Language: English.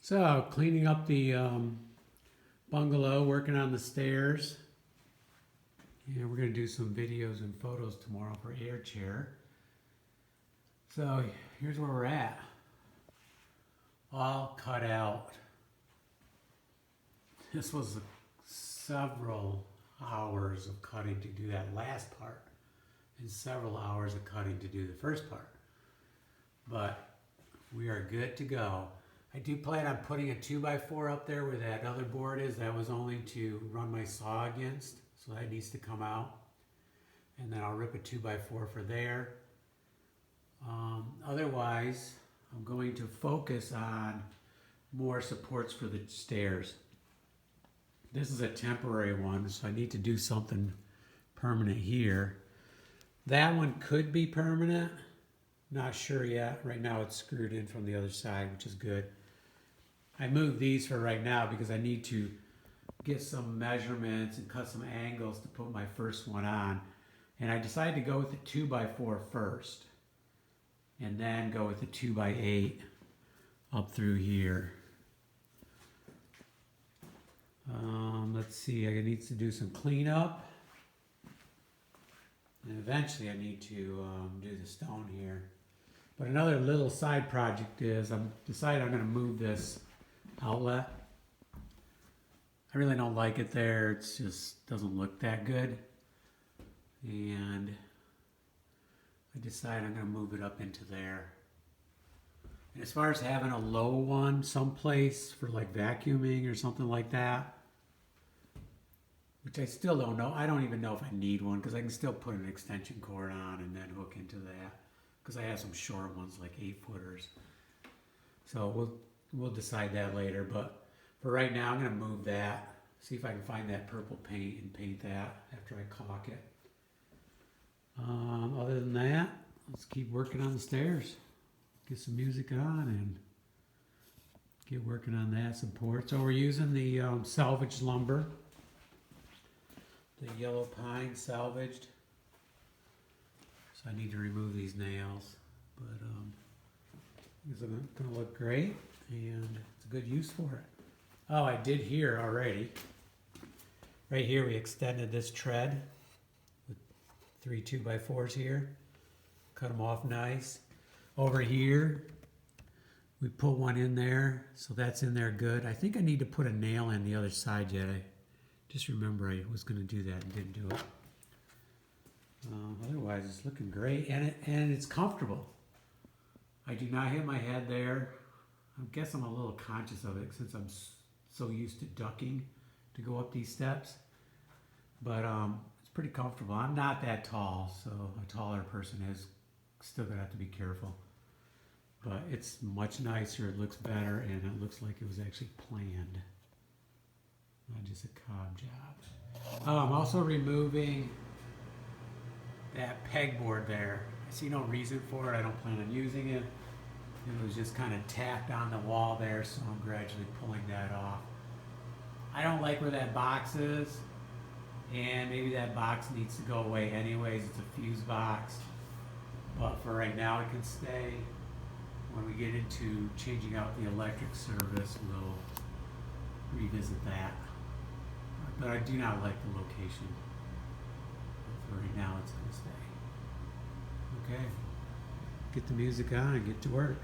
So, cleaning up the bungalow, working on the stairs. And we're going to do some videos and photos tomorrow for Air Chair. So, here's where we're at. All cut out. This was several hours of cutting to do that last part, and several hours of cutting to do the first part. But we are good to go. I do plan on putting a 2x4 up there where that other board is. That was only to run my saw against, so that needs to come out. And then I'll rip a 2x4 for there. Otherwise, I'm going to focus on more supports for the stairs. This is a temporary one, so I need to do something permanent here. That one could be permanent. Not sure yet. Right now it's screwed in from the other side, which is good. I moved these for right now because I need to get some measurements and cut some angles to put my first one on. And I decided to go with the 2x4 first, and then go with the 2x8 up through here. Let's see, I need to do some cleanup. And eventually I need to do the stone here. But another little side project is I'm decided I'm going to move this outlet. I really don't like it there. It just doesn't look that good. And I decided I'm going to move it up into there. And as far as having a low one someplace for like vacuuming or something like that, which I still don't know. I don't even know if I need one because I can still put an extension cord on and then hook into that. Because I have some short ones like 8-footers. So we'll decide that later. But for right now, I'm going to move that. See if I can find that purple paint and paint that after I caulk it. Other than that, let's keep working on the stairs. Get some music on and get working on that support. So we're using the salvaged lumber. The yellow pine salvaged. So I need to remove these nails, but it's going to look great, and it's a good use for it. Oh, I did here already. Right here we extended this tread with 3 2x4s here. Cut them off nice. Over here we put one in there, so that's in there good. I think I need to put a nail in the other side yet. I just remember I was going to do that and didn't do it. Otherwise, it's looking great, and it's comfortable. I do not hit my head there. I guess I'm a little conscious of it since I'm so used to ducking to go up these steps. But it's pretty comfortable. I'm not that tall, so a taller person is still going to have to be careful. But it's much nicer. It looks better, and it looks like it was actually planned. Not just a cob job. I'm also removing that pegboard there. I see no reason for it. I don't plan on using it. It was just kind of tacked on the wall there, so I'm gradually pulling that off. I don't like where that box is, and maybe that box needs to go away anyways. It's a fuse box, but for right now it can stay. When we get into changing out the electric service, we'll revisit that. But I do not like the location. For right now, it's going to stay. Okay. Get the music on and get to work.